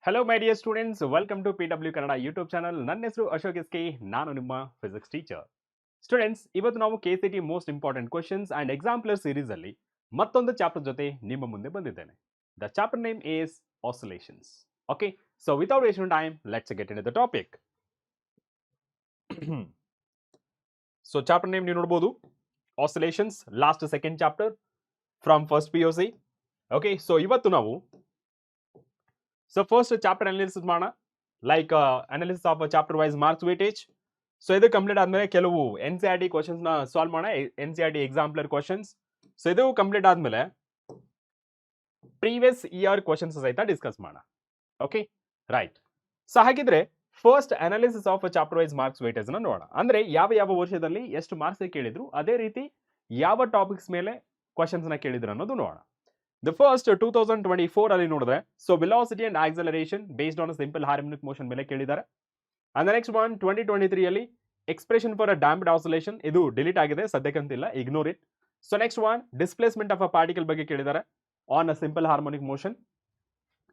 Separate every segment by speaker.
Speaker 1: Hello my dear students, welcome to PW Kannada YouTube channel. ನನ್ನ ಹೆಸರು Ashok S K, ನಾನು ನಿಮ್ಮ ಫಿಸಿಕ್ಸ್ ಟೀಚರ್. ಸ್ಟೂಡೆಂಟ್ಸ್, ಇವತ್ತು ನಾವು KCET most important questions and exemplar series ಅಲ್ಲಿ ಮತ್ತೊಂದು ಚಾಪ್ಟರ್ ಜೊತೆ ನಿಮ್ಮ ಮುಂದೆ ಬಂದಿದ್ದೇನೆ. The chapter name is oscillations. Okay, so without wasting time, let's get in the topic. So chapter name ನೀವು ನೋಡಬಹುದು, oscillations, last second chapter from first PUC. Okay, so ಇವತ್ತು ನಾವು ಫಸ್ಟ್ ಚಾಪ್ಟರ್ ಅನಾಲಿಸಿಸ್ ಮಾಡೋಣ, like analysis of chapter wise marks weightage. So ಇದು complete ಆದ್ಮೇಲೆ ಕೆಲವು NCERT questions ನ solve ಮಾಡೋಣ, NCERT ಎಕ್ಸಾಂಪ್ಲರ್ ಕ್ವಶನ್ಸ್. ಸೊ ಇದು ಕಂಪ್ಲೀಟ್ ಆದ್ಮೇಲೆ ಪ್ರೀವಿಯಸ್ ಇಯರ್ ಕ್ವಶನ್ಸ್ ಸಹಿತ ಡಿಸ್ಕಸ್ ಮಾಡೋಣ. Okay, right. ಸೊ ಹಾಗಿದ್ರೆ first analysis of chapter wise marks weightage ನ ನೋಡೋಣ. ಅಂದ್ರೆ ಯಾವ ಯಾವ ವರ್ಷದಲ್ಲಿ ಎಷ್ಟು ಮಾರ್ಕ್ಸ್ ಕೇಳಿದ್ರು, ಅದೇ ರೀತಿ ಯಾವ ಟಾಪಿಕ್ಸ್ ಮೇಲೆ ಕ್ವಶನ್ಸ್ ನ ಕೇಳಿದ್ರು ಅನ್ನೋದು ನೋಡೋಣ. The first 2024 ಅಲ್ಲಿ ನೋಡಿದ್ರೆ, so velocity and acceleration based on simple harmonic motion ಮೇಲೆ ಕೇಳಿದ್ದಾರೆ. ಅಂಡ್ ನೆಕ್ಸ್ಟ್ ಒನ್ 2023 ಅಲ್ಲಿ expression for a damped oscillation, ಇದು ಡಿಲೀಟ್ ಆಗಿದೆ, ಸದ್ಯಕ್ಕಂತಿಲ್ಲ, ignore it. So next one displacement of a particle ಬಗ್ಗೆ ಕೇಳಿದ್ದಾರೆ on a simple harmonic motion.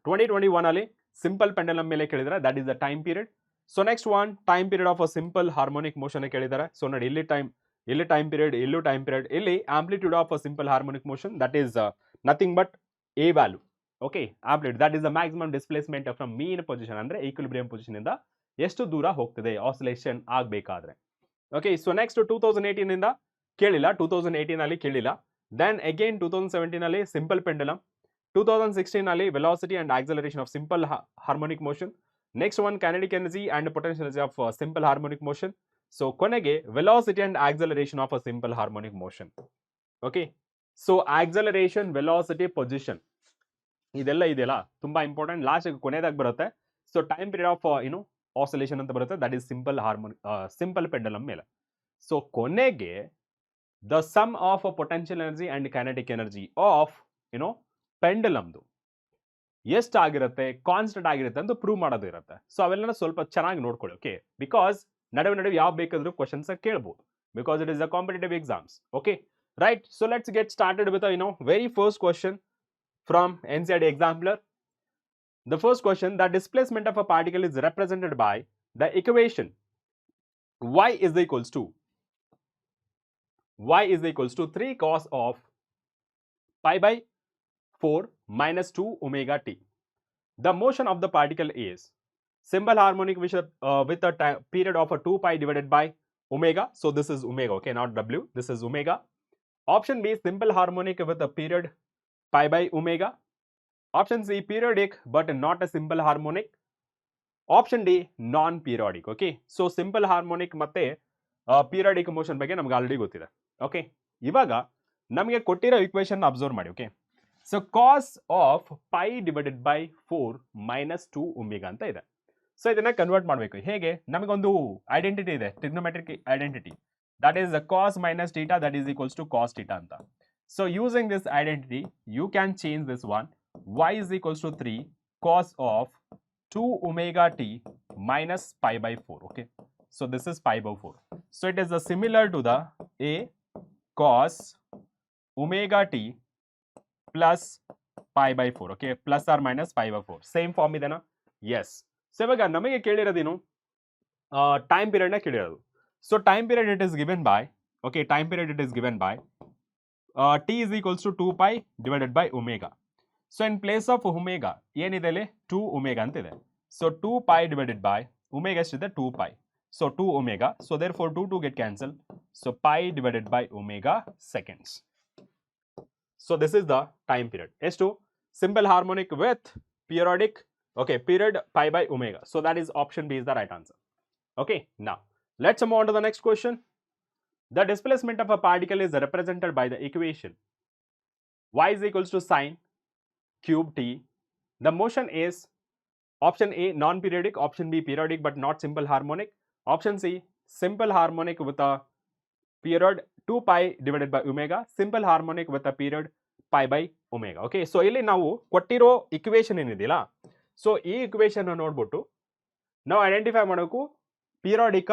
Speaker 1: 2021 ಅಲ್ಲಿ simple pendulum ಮೇಲೆ ಕೇಳಿದ್ದಾರೆ, that is the time period. So next one time period of a simple harmonic motion ಕೇಳಿದ್ದಾರೆ. So ನೋಡಿ, ಇಲ್ಲಿ time period, ಇಲ್ಲೂ time period, ಇಲ್ಲಿ amplitude of a simple harmonic motion, that is nothing but a value. Okay, amplitude, that is the maximum displacement from mean position, ಅಂದ್ರೆ equilibrium position ಇಂದ ಎಷ್ಟು ದೂರ ಹೋಗ್ತದೆ ಆಸಿಲೇಷನ್ ಆಗಬೇಕಾದ್ರೆ. ಓಕೆ, ಸೊ ನೆಕ್ಸ್ಟ್ 2018 ಇಂದ ಕೇಳಿಲ್ಲ, 2018 ಅಲ್ಲಿ ಕೇಳಿಲ್ಲ. ದೆನ್ ಅಗೈನ್ 2017 ಅಲ್ಲಿ ಸಿಂಪಲ್ ಪೆಂಡಲಮ್, 2016 ಅಲ್ಲಿ velocity and acceleration of simple harmonic motion. Next one kinetic energy and potential energy of simple harmonic motion. So ಕೊನೆಗೆ velocity and acceleration of a simple harmonic motion. Okay, so acceleration, velocity, position, ಇದೆಲ್ಲ ಇದೆಯಲ್ಲ ತುಂಬಾ important. Last ಕೊನೆಯದಾಗಿ ಬರುತ್ತೆ. So time period of oscillation ಅಂತ ಬರುತ್ತೆ, that is simple pendulum ಮೇಲೆ. So ಕೊನೆಗೆ the sum of potential energy and kinetic energy of ಪೆಂಡಲಮ್ದು ಎಷ್ಟಾಗಿರುತ್ತೆ, ಕಾನ್ಸ್ಟೆಂಟ್ ಆಗಿರುತ್ತೆ ಅಂತ ಪ್ರೂವ್ ಮಾಡೋದು ಇರುತ್ತೆ. ಸೊ ಅವೆಲ್ಲ ಸ್ವಲ್ಪ ಚೆನ್ನಾಗಿ ನೋಡ್ಕೊಳ್ಳಿ. ಓಕೆ, ಬಿಕಾಸ್ ನಡುವೆ ಯಾವ ಬೇಕಾದ್ರೂ ಕ್ವಶನ್ಸ್ ಕೇಳ್ಬೋದು, because it is a competitive exams. Okay, right, so let's get started with a very first question from NCERT Exemplar. The first question, the displacement of a particle is represented by the equation y is equals to 3 cos of pi by 4 minus 2 omega t. The motion of the particle is simple harmonic with a period of a 2 pi divided by omega. So this is omega, okay, not w, this is omega. Option B, simple harmonic with a period pi by omega. Option C, periodic but not a simple harmonic. Option D, non-periodic. Okay, so simple harmonic ಮತ್ತೆ periodic motion ಬಗ್ಗೆ ನಮಗೆ already ಗೊತ್ತಿದೆ. Okay, ಇವಾಗ ನಮಗೆ ಕೊಟ್ಟಿರೋ equation observe ಮಾಡಿ. Okay, so cos of pi divided by 4 minus 2 omega ಅಂತ ಇದೆ. ಸೊ ಇದನ್ನ ಕನ್ವರ್ಟ್ ಮಾಡಬೇಕು. ಹೇಗೆ? ನಮಗೊಂದು ಐಡೆಂಟಿಟಿ ಇದೆ, trigonometric identity, that is the cos minus theta, that is equals to cos theta anta. So using this identity, you can change this one. Y is equals to 3 cos of 2 omega t minus pi by 4. Okay, so this is pi by 4. So it is similar to the a cos omega t plus pi by 4. Okay, plus or minus pi by 4. Same form idena? Yes. So ivaga namage kelirodinu time period na kelirodu. So time period it is given by, okay, time period it is given by t is equals to 2 pi divided by omega. So in place of omega ಏನಿದೆ ಇಲ್ಲಿ 2 omega ಅಂತಿದೆ. So 2 pi divided by omega ಎಷ್ಟಿದೆ 2 pi. So 2 omega. So therefore 2 get cancelled. So pi divided by omega seconds. So this is the time period. ಎಷ್ಟು? Simple harmonic with periodic, okay, period pi by omega. So that is option B is the right answer. Okay, now let's move on to the next question. The displacement of a particle is represented by the equation y is equals to sine cube t. The motion is option A, non-periodic, option B, periodic but not simple harmonic, option C, simple harmonic with a period 2 pi divided by omega, simple harmonic with a period pi by omega. Okay, so ಇಲ್ಲಿ ನಾವು ಕೊಟ್ಟಿರೋ equation ಏನಿದೆಯಲ್ಲ, so ಈ equation ನೋಡ್ಬಿಟ್ಟು ನಾವು identify ಮಾಡೋಕು periodic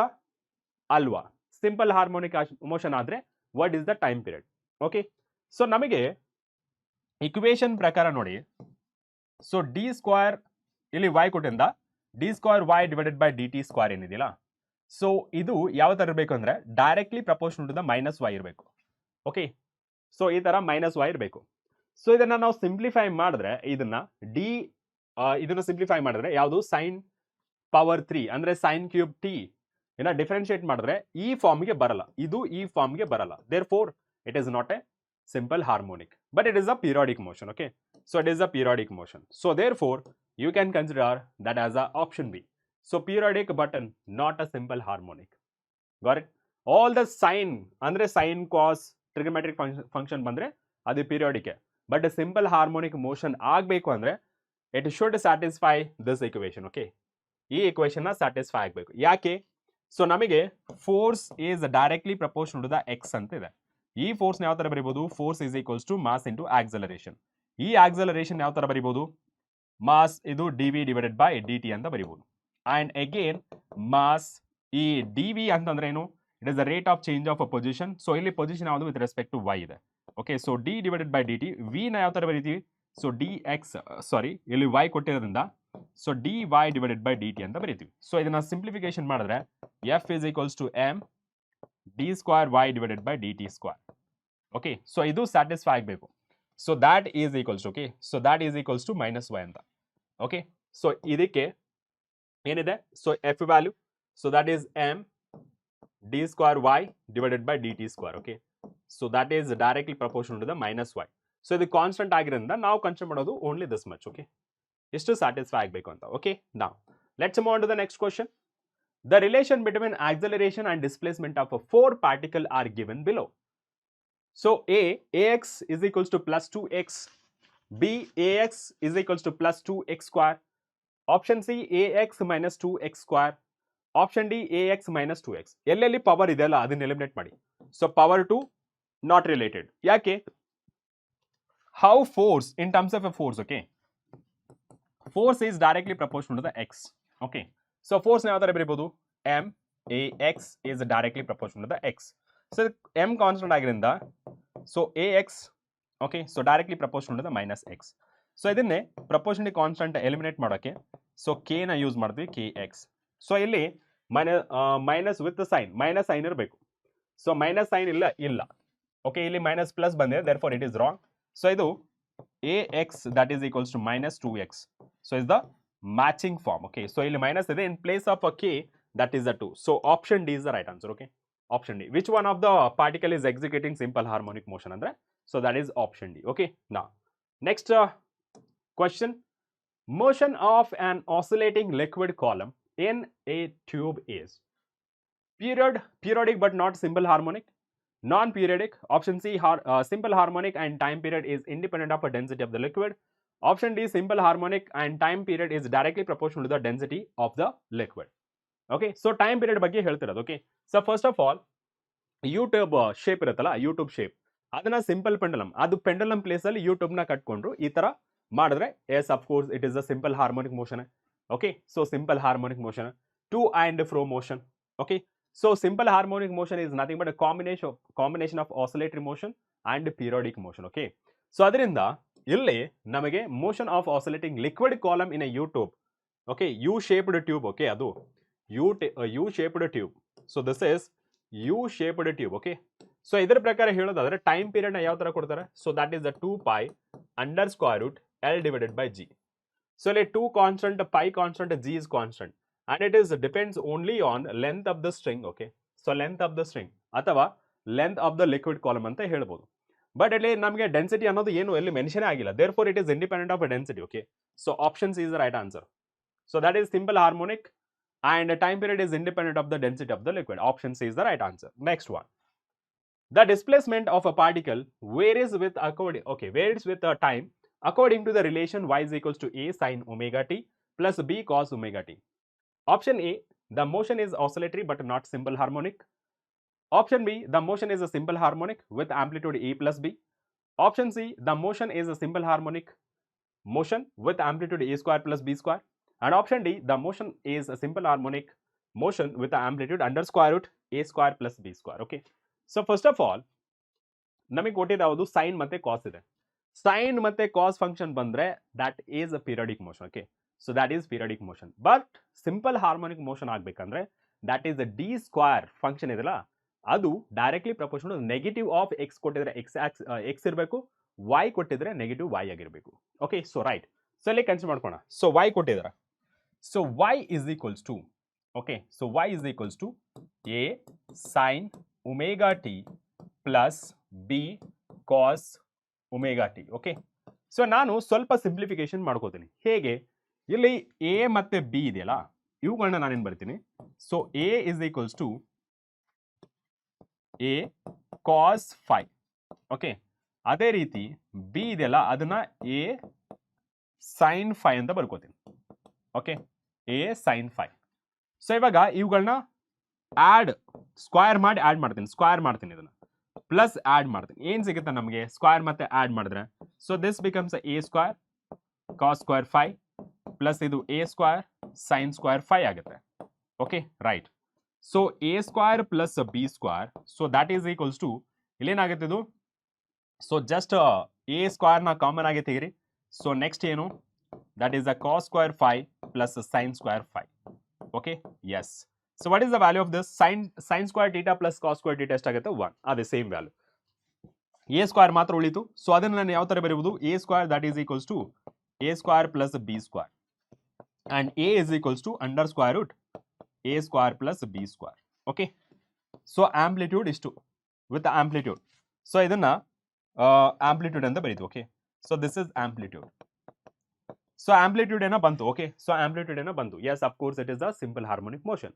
Speaker 1: ಅಲ್ವಾ, simple harmonic motion ಆದ್ರೆ what is the time period. Okay, so ನಮಗೆ ಇಕ್ವೇಶನ್ ಪ್ರಕಾರ ನೋಡಿ, ಸೊ ಡಿ ಸ್ಕ್ವೇರ್ ಇಲ್ಲಿ y ಕೊಟ್ಟಿಂದ d square y divided by dt square ಏನಿದೆಯಲ್ಲ, ಸೊ ಇದು ಯಾವ ತರ ಇರಬೇಕು ಅಂದ್ರೆ directly proportional to the minus y ಇರಬೇಕು. ಓಕೆ, ಸೊ ಈ ತರ ಮೈನಸ್ y ಇರಬೇಕು. ಸೊ ಇದನ್ನ ನಾವು ಸಿಂಪ್ಲಿಫೈ ಮಾಡಿದ್ರೆ ಇದನ್ನ ಸಿಂಪ್ಲಿಫೈ ಮಾಡಿದ್ರೆ ಯಾವುದು ಸೈನ್ ಪವರ್ 3 ಅಂದ್ರೆ ಸೈನ್ ಕ್ಯೂಬ್ t ಇನ್ನ ಡಿಫರೆನ್ಶಿಯೇಟ್ ಮಾಡಿದ್ರೆ ಈ ಫಾರ್ಮ್ಗೆ ಬರಲ್ಲ, ಇದು ಈ ಫಾರ್ಮ್ಗೆ ಬರಲ್ಲ. Therefore it is not a simple harmonic, but it is a periodic motion. Okay, so it is a periodic motion, so therefore you can consider that as a option B. So periodic but not a simple harmonic. Got it? All the sine andre sine cos trigonometric function bandre adu periodic, but a simple harmonic motion agbeku andre it should satisfy this equation. Okay, ee equation na satisfy agbeku. Yake? So namige force is directly proportional to the x anta ide. ಈ force ಯಾವ ತರ ಬರೀಬಹುದು, force is equals to mass into acceleration. ಈ acceleration ಯಾವ ತರ ಬರೀಬಹುದು, mass ಇದು dv divided by dt ಅಂತ ಬರೀಬಹುದು. ಅಂಡ್ ಅಗೇನ್ ಮಾಸ್ ಈ dv ಅಂತಂದ್ರೆ ಏನು, it is the rate of change of a position. So ಇಲ್ಲಿ ಪೊಸಿಷನ್ ಯಾವುದು ವಿತ್ ರೆಸ್ಪೆಕ್ಟ್ ಟು y ಇದೆ. Okay, so d divided by dt, v ನ ಯಾವ ತರ ಬರೀತೀವಿ, ಸೊ dx ಸಾರಿ ಇಲ್ಲಿ y ಕೊಟ್ಟಿರೋದ್ರಿಂದ so dy divided by dt ಅಂತ ಬರೀತೀವಿ. ಸೊ ಇದನ್ನ ಸಿಂಪ್ಲಿಫಿಕೇಶನ್ ಮಾಡಿದ್ರೆ f is equals to m d square y divided by dt square. Okay, so idu satisfy agbeku. So that is equals to, okay, so that is equals to minus y anta. Okay, so idikke enide, so f value, so that is m d square y divided by dt square. Okay, so that is directly proportional to the minus y. So idu constant ಆಗಿರೋದ್ರಿಂದ ನಾವು consider ಮಾಡೋದು only this much. Okay, ಇಷ್ಟು satisfy ಆಗಬೇಕು ಅಂತ. Okay, now let's move on to the next question. The relation between acceleration and displacement of a four particle are given below. So ax is equals to plus 2x, b ax is equals to plus 2x square, option c ax minus 2x square, option d ax minus 2x. ಎಲ್ಲೆಲ್ಲಿ power ಇದೆಯಲ್ಲ ಅದನ್ನ eliminate ಮಾಡಿ. So power 2 not related. ಯಾಕೆ? How force in terms of a force, okay? Force is directly proportional to the x. Okay, so force ಯಾವ ತರ ಬರೀಬಹುದು, m ax is directly proportional to the x. So m constant ಆಗಿರೋದ್ರಿಂದ so ax, okay, so directly proportional to the minus x. So ಇದನ್ನೇ proportionally constant eliminate ಮಾಡೋಕೆ so k ನ use ಮಾಡ್ತೀವಿ, kx. so ಇಲ್ಲಿ minus with the sign, minus sign ಇರಬೇಕು. so minus sign ಇಲ್ಲ okay, ಇಲ್ಲಿ minus plus ಬಂದಿದೆ, therefore it is wrong. so ಇದು ax that is equals to minus 2x. so is the matching form. Okay, so ಇಲ್ಲಿ minus ಇದೆ, in place of a k that is a 2. so option D is the right answer. Okay, option D. Which one of the particle is executing simple harmonic motion andre, so that is option D. Okay, now next question. Motion of an oscillating liquid column in a tube is periodic but not simple harmonic, non-periodic, option C simple harmonic and time period is independent of the density of the liquid, option D simple harmonic and time period is directly proportional to the density of the liquid. Okay, so time period ಬಗ್ಗೆ ಹೇಳ್ತಿರೋದು. Okay, so first of all YouTube shape ಇರುತ್ತಲ್ಲ, YouTube shape ಅದನ್ನ simple ಪೆಂಡಲಮ್, ಅದು ಪೆಂಡಲಮ್ place ಅಲ್ಲಿ YouTube ನ ಕಟ್ಕೊಂಡ್ರು ಈ ತರ ಮಾಡಿದ್ರೆ as of course it is a simple harmonic motion. Okay, so simple harmonic motion, to and fro motion. Okay, so simple harmonic motion is nothing but combination of oscillatory motion and periodic motion. Okay, so ಅದರಿಂದ ಇಲ್ಲಿ ನಮಗೆ motion of oscillating liquid column in a U tube. Okay, U shaped tube. Okay, ಅದು U shaped tube. So this is U shaped tube. Okay, so ಇದರ ಪ್ರಕಾರ ಹೇಳೋದಾದ್ರೆ time period ನ ಯಾವ ತರ ಕೊಡ್ತಾರೆ, so that is the 2 pi under square root L divided by G. ಸೊ ಇಲ್ಲಿ 2 constant, pi constant, G is constant and it is depends only on length of the string. Okay, so length of the string ಅಥವಾ length of the liquid column ಅಂತ ಹೇಳ್ಬೋದು. But ಇಲ್ಲಿ ನಮಗೆ density ಅನ್ನೋದು ಏನು ಎಲ್ಲಿ ಮೆನ್ಷನ್ ಆಗಿಲ್ಲ, therefore it is independent of a density. Okay, so option C is the right answer. So that is simple harmonic and time period is independent of the density of the liquid. Option C is the right answer. Next one. The displacement of a particle varies with time according to the relation y is equals to a sin omega t plus b cos omega t. Option A, the motion is oscillatory but not simple harmonic. Option B, the motion is a simple harmonic with amplitude a plus b. Option C, the motion is a simple harmonic motion with amplitude a square plus b square. And option D, the motion is a simple harmonic motion with the amplitude under square root a square plus b square. Okay, so first of all ನಮಗೆ ಕೊಟ್ಟಿದ್ದು ಯಾವುದು, sign ಮತ್ತೆ ಕಾಸ್ ಇದೆ. Sine ಮತ್ತೆ cos function ಬಂದ್ರೆ that is a periodic motion. Okay, so that is periodic motion. But simple harmonic motion ಆಗಬೇಕಂದ್ರೆ that is the d square function ಇದೆಯಲ್ಲ ಅದು directly proportional negative of x ಕೊಟ್ಟಿದ್ರೆ ಎಕ್ಸ್ ಇರಬೇಕು, y ಕೊಟ್ಟಿದ್ರೆ negative y ಆಗಿರಬೇಕು. Okay, so right. So ಇಲ್ಲಿ consider ಮಾಡ್ಕೋಣ. So y ಕೊಟ್ಟಿದ್ದಾರೆ. So y is equals to, okay, so y is equals to a sine omega T plus B cos omega t. Okay, so ನಾನು ಸ್ವಲ್ಪ simplification ಮಾಡ್ಕೋತೀನಿ. ಹೇಗೆ? ಇಲ್ಲಿ A ಮತ್ತೆ B ಇದೆಯಲ್ಲ, ಇವುಗಳನ್ನ ನಾನೇನು ಬರ್ತೀನಿ. So a is equals to a cos phi. Okay, ಅದೇ ರೀತಿ ಬಿ ಇದೆಯಲ್ಲ ಅದನ್ನ ಎ ಸೈನ್ ಫೈ ಅಂತ ಬರ್ಕೋತೀನಿ. Okay, a sine phi. So ಇವಾಗ ಇವುಗಳನ್ನ ಸ್ಕ್ವೇರ್ ಮಾಡಿ ಆಡ್ ಮಾಡ್ತೀನಿ, ಸ್ಕ್ವೇರ್ ಮಾಡ್ತೀನಿ, ಇದನ್ನ ಪ್ಲಸ್ ಆಡ್ ಮಾಡ್ತೀನಿ. ಏನ್ ಸಿಗುತ್ತೆ ನಮಗೆ ಸ್ಕ್ವೇರ್ ಮತ್ತೆ ಆಡ್ ಮಾಡಿದ್ರೆ? So this becomes a square cos square phi plus ಇದು a square sine square phi ಆಗುತ್ತೆ. Okay, right. So a square plus b square, so that is equals to ಇಲ್ಲೇನಾಗುತ್ತೆ ಇದು. ಸೊ ಜಸ್ಟ್ ಎ ಸ್ಕ್ವೇರ್ ನ common ಆಗಿ ತೆಗಿರಿ. So next ಏನು? That is the cos square phi plus sine square phi. Okay, yes. So what is the value of this? Sine square theta plus cos square theta ಎಷ್ಟಾಗುತ್ತೆ? 1. ಅದೇ same value. A square ಮಾತ್ರ ಉಳಿತು. So ಅದನ್ನು ನಾನು ಯಾವ ತರ ಬರೀಬಹುದು? A square that is equals to a square plus b square and a is equals to under square root a square plus b square. Okay, so amplitude ಇಷ್ಟು with amplitude. So ಇದನ್ನ amplitude ಅಂತ ಬರೀತು. Okay, so this is amplitude. So amplitude ಏನೋ ಬಂತು. Okay, so amplitude ಏನೋ ಬಂತು. Yes, of course it is a simple harmonic motion.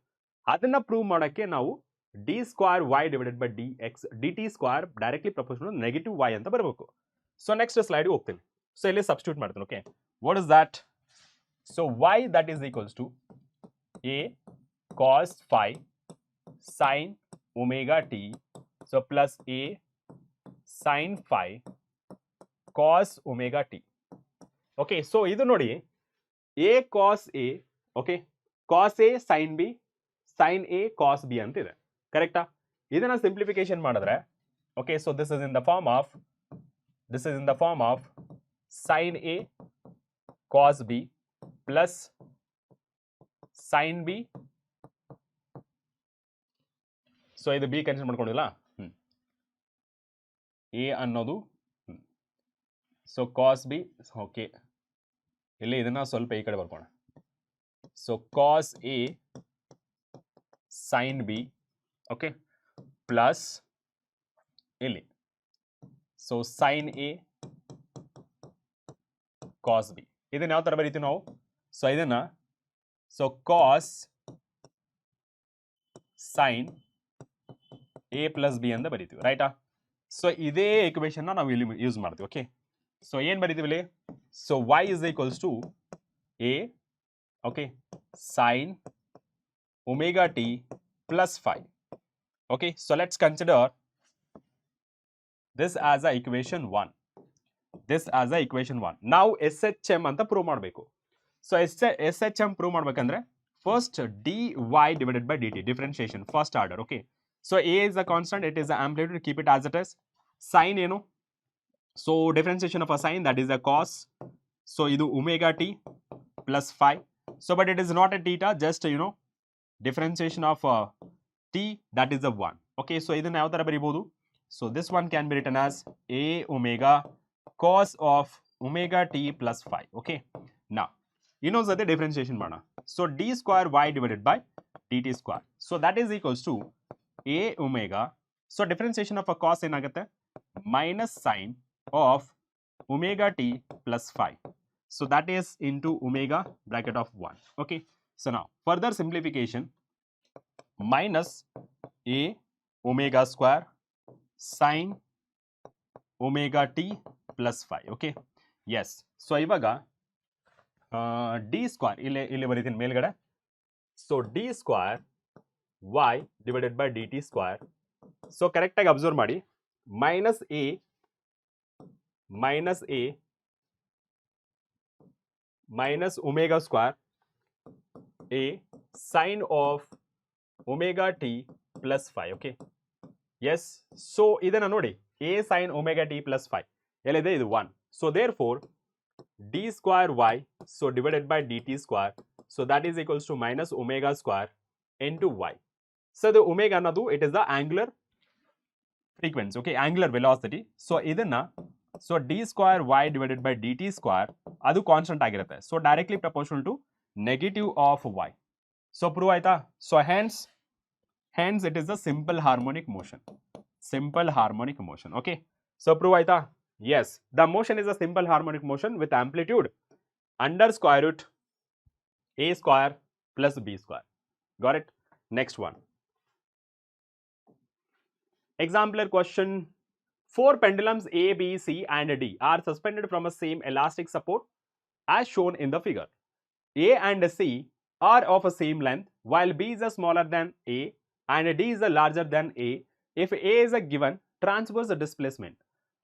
Speaker 1: ಅದನ್ನ prove ಮಾಡೋಕ್ಕೆ ನಾವು d square Y divided by d x d t square directly proportional negative y ಅಂತ ಬರಬೇಕು. So next slide ಹೋಗ್ತೀನಿ. ಸೊ ಇಲ್ಲಿ substitute ಮಾಡ್ತೀನಿ. Okay, what is that? So y that is equals to a cos phi sine omega t, so plus a sine phi cos omega t. Okay, so ಇದು ನೋಡಿ a cos a, okay, cos a sine b, sine a cos b ಅಂತ ಇದೆ. ಕರೆಕ್ಟಾ? ಇದನ್ನ simplification ಮಾಡಿದ್ರೆ, okay, so this is in the form of sine a cos b plus sine b. So ಇದು b consider ಮಾಡ್ಕೊಂಡಿಲ್ಲ. A ಅನ್ನೋದು so cos b. Okay, ಇಲ್ಲಿ ಇದನ್ನ ಸ್ವಲ್ಪ ಈ ಕಡೆ ಬರ್ಕೋಣ. So cos a sine b, okay, plus ಇಲ್ಲಿ so sine a cos b. ಇದನ್ನ ಯಾವ ತರ ಬರೀತೀವಿ ನಾವು? ಸೊ ಇದನ್ನ so cos sine a plus b ಅಂತ ಬರೀತೀವಿ. ರೈಟಾ? ಸೊ ಇದೇ ಈಕ್ವೇಶನ್ ನಾವು ಇಲ್ಲಿ ಯೂಸ್ ಮಾಡ್ತೀವಿ. ಓಕೆ, ಸೊ ಏನ್ ಬರೀತೀವಿ ಇಲ್ಲಿ? So y is equals to a, okay, sine omega t plus phi. Okay, so let's consider this as a equation 1. Now SHM ಅಂತ ಪ್ರೂವ್ ಮಾಡಬೇಕು. ಸೊ SHM ಪ್ರೂವ್ ಮಾಡಬೇಕಂದ್ರೆ first dy divided by dt differentiation first order. Okay, so a is a constant, it is the amplitude, keep it as it is. Sine ಏನು? So differentiation of a sine, that is a cos. So idu omega t plus phi. So but it is not a theta, just differentiation of t, that is a 1. Okay, so idanna yav tara baribodu? So this one can be written as a omega cos of omega t plus phi. Okay, now the differentiation mana. So d square y divided by dt square. So that is equals to a omega. So differentiation of a cos enagutte? Minus sine of omega t plus phi. So that is into omega bracket of 1. Okay, so now further simplification, minus a omega square sine omega t plus phi. Okay, yes. So ivaga d square ಇಲ್ಲಿ ಬರೀತೀನಿ ಮೇಲ್ಗಡೆ. So d square y divided by dt square. So correct ಆಗಿ observe ಮಾಡಿ. minus a minus omega square a sine of omega t plus phi. Okay, yes. So idanna ನೋಡಿ a sine omega t plus phi ಎಲ್ಲಿದೆ? ಇದು 1. So therefore d square y, so divided by dt square, so that is equals to minus omega square into y. So the omega ಅನ್ನೋದು it is the angular frequency, okay, angular velocity. So ಇದನ್ನ so d square y divided by dt square ಅದು constant ಆಗಿರುತ್ತೆ. So directly proportional to negative of y. So prove ಆಯ್ತಾ? So hence it is a simple harmonic motion. Simple harmonic motion, okay. So prove ಆಯ್ತಾ? Yes, the motion is a simple harmonic motion with amplitude under square root a square plus b square. Got it? Next one. Exemplar question. 4 pendulums A, B, C and D are suspended from a same elastic support as shown in the figure. A and C are of a same length while B is smaller than A and D is larger than A if A is a given transverse displacement.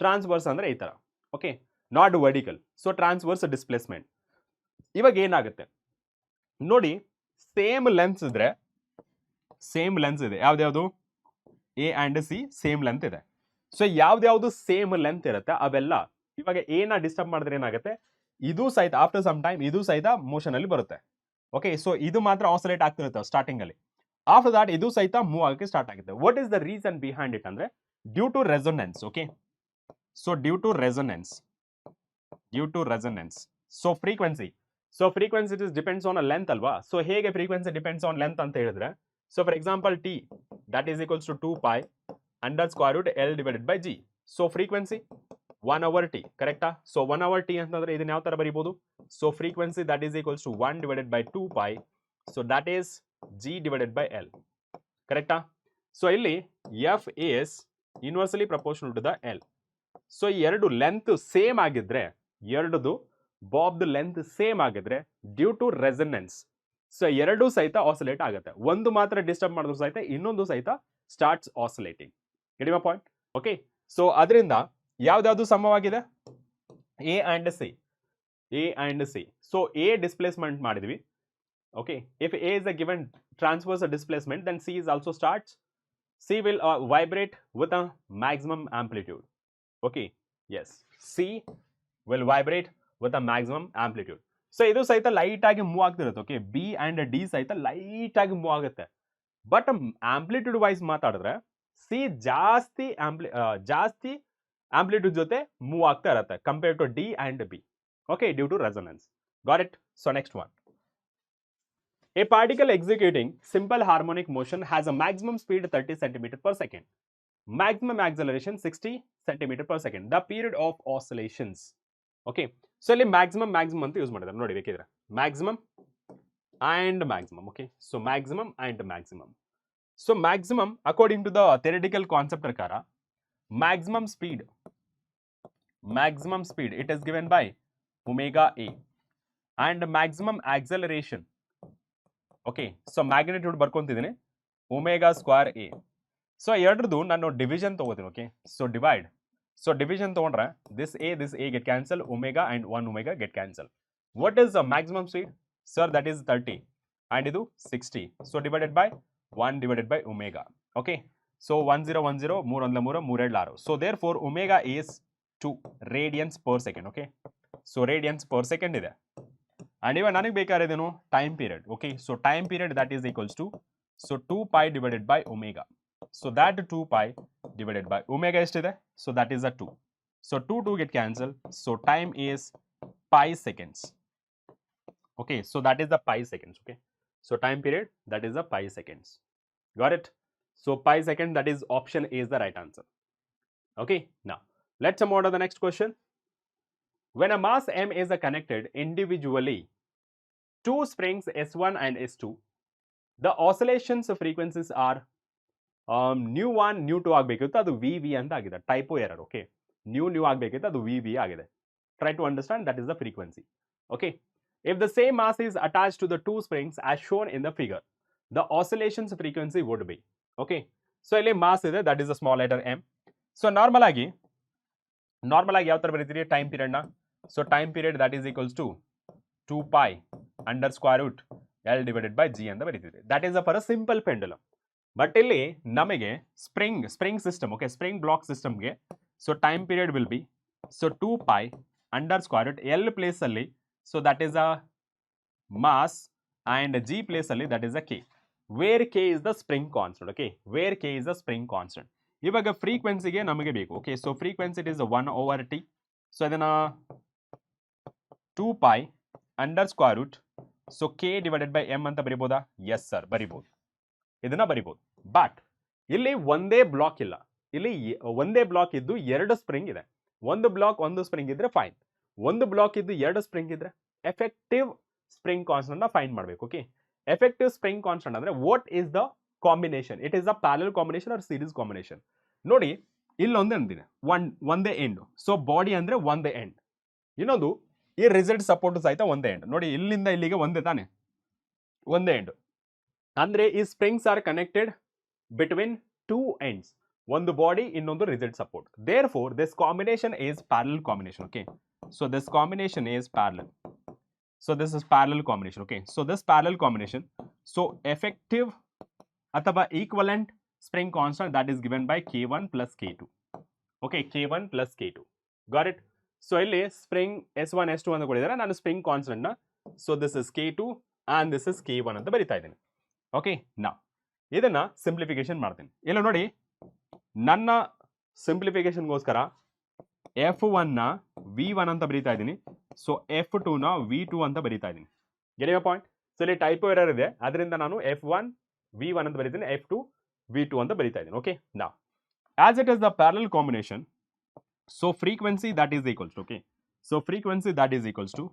Speaker 1: Transverse ಅಂದ್ರೆ ಈ ತರ, okay, not vertical. So transverse displacement. ಇವಾಗ ಏನಾಗುತ್ತೆ ನೋಡಿ, same length ಇದ್ರೆ, same length ಇದೆ, ಯಾವ್ದು A and C same length ಇದೆ. ಸೊ ಯಾವ್ದು ಸೇಮ್ ಲೆಂತ್ ಇರುತ್ತೆ ಅವೆಲ್ಲ ಇವಾಗ ಏನ ಡಿಸ್ಟರ್ಬ್ ಮಾಡಿದ್ರೆ ಏನಾಗುತ್ತೆ, ಇದು ಸಹಿತ ಆಫ್ಟರ್ ಸಮ್ ಟೈಮ್ ಇದು ಸಹಿತ ಮೋಷನ್ ಅಲ್ಲಿ ಬರುತ್ತೆ. ಓಕೆ, ಸೊ ಇದು ಮಾತ್ರ ಆಸಿಲೇಟ್ ಆಗ್ತಿರುತ್ತೆ ಸ್ಟಾರ್ಟಿಂಗ್ ಅಲ್ಲಿ. ಆಫ್ಟರ್ ದಟ್ ಇದು ಸಹಿತ ಮೂವ್ ಆಗಕ್ಕೆ ಸ್ಟಾರ್ಟ್ ಆಗುತ್ತೆ. What is the reason behind it ಅಂದ್ರೆ due to resonance. Okay, so due to resonance. So frequency it is depends on a length ಅಲ್ವಾ. ಸೊ ಹೇಗೆ ಫ್ರೀಕ್ವೆನ್ಸಿ ಡಿಪೆಂಡ್ಸ್ ಆನ್ ಲೆಂತ್ ಅಂತ ಹೇಳಿದ್ರೆ, so for example t that is equals to 2 pi under square root L divided by G. So frequency 1 over T, correct? So 1 over T ಅಂತಂದ್ರೆ ಇದನ್ನ ಯಾವ ತರ ಬರೀಬಹುದು? So frequency that is equals to 1 divided by 2 pi. So that is G divided by L, correct? So ಇಲ್ಲಿ F is inversely proportional to the L. So ಎರಡು length same ಆಗಿದ್ರೆ, ಎರಡದು ಬಾಬ್ದು length same ಆಗಿದ್ರೆ due to resonance, so ಎರಡು ಸಹಿತ oscillate ಆಗುತ್ತೆ. ಒಂದು ಮಾತ್ರ disturb ಮಾಡಿದ್ರು ಸಹಿತ ಇನ್ನೊಂದು ಸಹಿತ starts oscillating. Get my point? Okay, so ಅದರಿಂದ ಯಾವ್ದಾವ್ದು ಸಮವಾಗಿದೆ? A and c. So a displacement ಮಾಡಿದ್ವಿ. Okay, if a is a given transverse displacement then c is also starts. C will vibrate with a maximum amplitude. Okay, yes, c will vibrate with a maximum amplitude. So ಇದು ಸಹಿತ light ಆಗಿ move ಆಗ್ತಿರುತ್ತೆ. Okay, b and d ಸಹಿತ light ಆಗಿ move ಆಗುತ್ತೆ. But amplitude wise ಮಾತಾಡಿದ್ರೆ C ಜಾಸ್ತಿ amplitude ಜೊತೆ ಮೂವ್ ಆಗ್ತಾ ಇರುತ್ತೆ compare to d and b. Okay, due to resonance. Got it? So next one. A particle executing simple harmonic motion has a maximum speed 30 cm per second. Maximum acceleration 60 cm per second. The period of oscillations. Okay. So ಇಲ್ಲಿ maximum ಅಂತ use ಮಾಡಿದ್ದಾರೆ ನೋಡಿ ಬೇಕಿದ್ರೆ. Maximum and maximum. Okay. So maximum and maximum. So maximum according to the theoretical concept ಪ್ರಕಾರ maximum speed it is given by omega a and maximum acceleration. Okay, so magnitude ಬರ್ಕೊಂತಿದ್ದೀನಿ omega square a. So ಎರಡರದು ನಾನು division ತಗೋತೀನಿ. Okay, so division ತಗೊಂಡ್ರೆ this a get cancel, omega and 1 omega get cancel. What is the maximum speed? Sir that is 30 and ಇದು 60. So divided by 1 divided by omega. Okay, so 1010 3 3 6. So therefore omega is 2 radians per second. Okay, so radians per second ಇದೆ. And even ನನಗೆ ಬೇಕಾಗಿರೋದೇನು time period. Okay, so time period that is equals to so 2 pi divided by omega. So that 2 pi divided by omega ಎಷ್ಟಿದೆ? So that is a 2. So 2 get cancel. So time is pi seconds. Okay, so that is the pi seconds. Okay, so time period that is the pi seconds. Got it? So pi second, that is option A is the right answer. Okay, now let's move on to the next question. When a mass M is connected individually two springs S1 and S2, the oscillations frequencies are nu1 nu2 ಆಗಬೇಕಿತ್ತು, ಅದು VV ಅಂತ ಆಗಿದೆ. Typo error. Okay, nu ಆಗಬೇಕಿತ್ತು, ಅದು VV ಆಗಿದೆ. Try to understand that is the frequency. Okay, if the same mass is attached to the two springs as shown in the figure, the oscillations frequency would be. Okay, so ಇಲ್ಲಿ mass ಇದೆ, that is the small letter m. So normal ಆಗಿ ಯಾವ ತರ ಬರೀತೀರಿ time period ನ? So time period that is equals to 2 pi under square root L divided by G ಅಂತ ಬರೀತೀರಿ. That is for a simple pendulum. But ಇಲ್ಲಿ ನಮಗೆ spring system, okay, spring block ಸಿಸ್ಟಮ್ಗೆ so time period will be so 2 pi under square root L place ಅಲ್ಲಿ so that is a mass and G place ಅಲ್ಲಿ that is a K where K is the spring constant. Okay, where K is the spring constant. ಇವಾಗ ಫ್ರೀಕ್ವೆನ್ಸಿಗೆ ನಮಗೆ ಬೇಕು. Okay, so frequency it is 1/t. So ಇದನ್ನ 2 pi under square root so K divided by m ಅಂತ ಬರಿಬೋದಾ? Yes sir, ಬರಿಬೋದು, ಇದನ್ನ ಬರಿಬೋದು. But ಇಲ್ಲಿ ಒಂದೇ ಬ್ಲಾಕ್ ಇಲ್ಲ, ಇಲ್ಲಿ ಒಂದೇ ಬ್ಲಾಕ್ ಇದ್ದು ಎರಡು ಸ್ಪ್ರಿಂಗ್ ಇದೆ. ಒಂದು ಬ್ಲಾಕ್ ಒಂದು ಸ್ಪ್ರಿಂಗ್ ಇದ್ರೆ ಫೈನ್, ಒಂದು ಬ್ಲಾಕ್ ಇದ್ದು ಎರಡು ಸ್ಪ್ರಿಂಗ್ ಇದ್ರೆ ಎಫೆಕ್ಟಿವ್ ಸ್ಪ್ರಿಂಗ್ ಕಾನ್ಸ್ಟೆಂಟ್ ನ ಫೈಂಡ್ ಮಾಡಬೇಕು. ಓಕೆ, ಎಫೆಕ್ಟಿವ್ ಸ್ಪ್ರಿಂಗ್ ಕಾನ್ಸ್ಟೆಂಟ್ ಅಂದ್ರೆ what is the combination? It is a parallel combination or series combination. ನೋಡಿ ಇಲ್ಲೊಂದೇ ಅಂದಿದೆ, ಒಂದೇ ಎಂಡ್. ಸೊ ಬಾಡಿ ಅಂದ್ರೆ ಒಂದೇ ಎಂಡ್, ಇನ್ನೊಂದು ಈ ರಿಸಲ್ಟ್ ಸಪೋರ್ಟ್ ಸಹಿತ ಒಂದೇ ಎಂಡ್. ನೋಡಿ ಇಲ್ಲಿಂದ ಇಲ್ಲಿಗೆ ಒಂದೇ ತಾನೆ, ಒಂದೇ ಎಂಡ್. ಅಂದ್ರೆ ಈ springs are connected between two ends, ಒಂದು ಬಾಡಿ ಇನ್ನೊಂದು result support. Therefore this combination is parallel combination. Okay, so this combination is parallel. So this is parallel combination. Okay, so this parallel combination, so effective ಅಥವಾ equivalent spring constant that is given by K1 plus K2. Okay, K1 plus K2. Got it? So ಇಲ್ಲಿ spring S1 S2 ಅಂತ ಕೊಟ್ಟಿದ್ದಾರೆ, ನಾನು spring constant ನ so this is K2 and this is K1 ಅಂತ ಬರಿತಾ ಇದ್ದೀನಿ. Okay, now ಇದನ್ನ simplification ಮಾಡ್ತೀನಿ. ಇಲ್ಲ ನೋಡಿ, ನನ್ನ ಸಿಂಪ್ಲಿಫಿಕೇಶನ್ಗೋಸ್ಕರ F1 ನ V1 ಅಂತ ಬರೀತಾ ಇದ್ದೀನಿ, ಸೊ F2 ನ V2 ಅಂತ ಬರೀತಾ ಇದ್ದೀನಿ. Get my point? ಸೊ ಇಲ್ಲಿ ಟೈಪೋ ಎರರ್ ಇದೆ, ಅದರಿಂದ ನಾನು F1 V1 ಅಂತ ಬರೀತೀನಿ, F2 V2 ಅಂತ ಬರೀತಾ ಇದ್ದೀನಿ. ಓಕೆ, ನಾ as it is the parallel combination, so frequency that is equals to, okay, so frequency that is equals to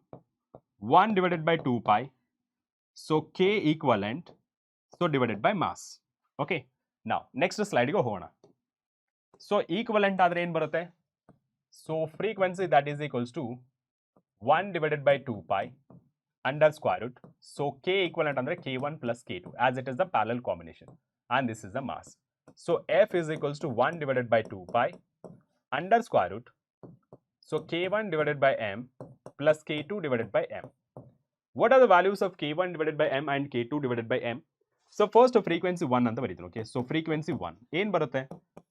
Speaker 1: 1 divided by 2 pi, so K equivalent, so divided by mass. Okay, ನಾವು next ಸ್ಲೈಡ್ಗೆ ಹೋಗೋಣ. So equivalent ಆದ್ರೆ ಏನು ಬರುತ್ತೆ? So frequency that is equals to 1 divided by 2 pi under square root. So K equivalent under K1 plus K2 as it is the parallel combination and this is the mass. So F is equals to 1 divided by 2 pi under square root. So K1 divided by M plus K2 divided by M. What are the values of K1 divided by M and K2 divided by M? So first frequency 1 ಅಂತ ಬರೀತೀನಿ. Okay, so frequency 1 ಏನು ಬರುತ್ತೆ?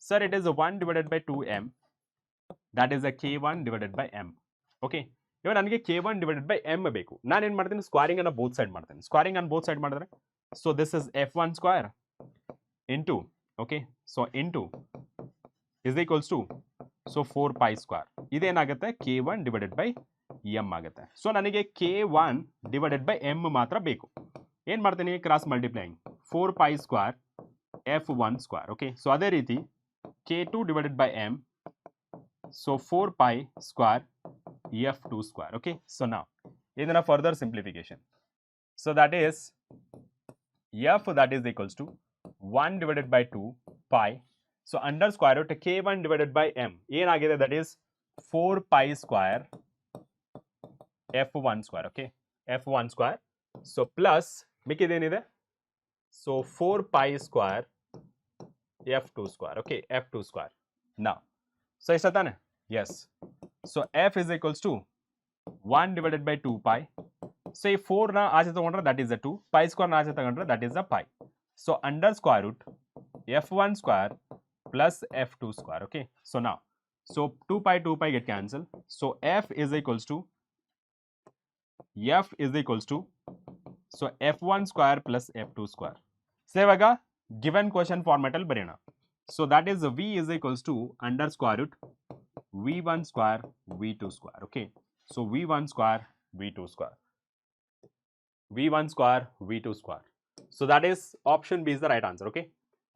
Speaker 1: Sir, it is 1 divided by 2M. That is a K1 divided by M. Okay, ಇವಾಗ ನನಗೆ K1 divided by M ಬೇಕು. ನಾನು ಏನು ಮಾಡ್ತೀನಿ? ಸ್ಕ್ವೇರಿಂಗ್ ಅನ್ನು ಬೋತ್ ಸೈಡ್ ಮಾಡ್ತೀನಿ. ಸ್ಕ್ವೇರಿಂಗ್ ಅನ್ನು ಬೋತ್ ಸೈಡ್ ಮಾಡಿದ್ರೆ so this is F1 square into, okay, so into is equals to so 4 pi square. ಇದೇನಾಗುತ್ತೆ? K1 divided by M ಆಗುತ್ತೆ. ಸೊ ನನಗೆ K1 divided by M ಮಾತ್ರ ಬೇಕು. ಏನು ಮಾಡ್ತೀನಿ? Cross multiplying 4 pi square F1 square. Okay, so ಅದೇ ರೀತಿ K2 divided by M, so 4 pi square F2 square. Okay, so now in a further simplification, so that is F that is equals to 1 divided by 2 pi, so under square root K1 divided by M ಏನಾಗಿದೆ? that is 4 pi square F1 square. Okay, F1 square, so plus ಮಿಕ್ಕಿದೇನಿದೆ? so 4 pi square F2 square. Okay, F2 square. now so ಇಷ್ಟ ತಾನೆ? yes, so F is equals to 1 divided by 2 pi. so ಈ 4 ನ ಆಚೆ ತಗೊಂಡ್ರೆ that is a 2, pi square ನ ಆಚೆ ತಗೊಂಡ್ರೆ that is a pi. so under square root F1 square plus F2 square. okay, so now so 2 pi get cancel, so F is equals to so F1 square plus F2 square. so ಇವಾಗ given question format ಅಲ್ಲಿ ಬರೆಯೋಣ. so that is V is equals to under square root V1 square V2 square. okay, so V1 square V2 square, V1 square V2 square. so that is option B is the right answer. Okay,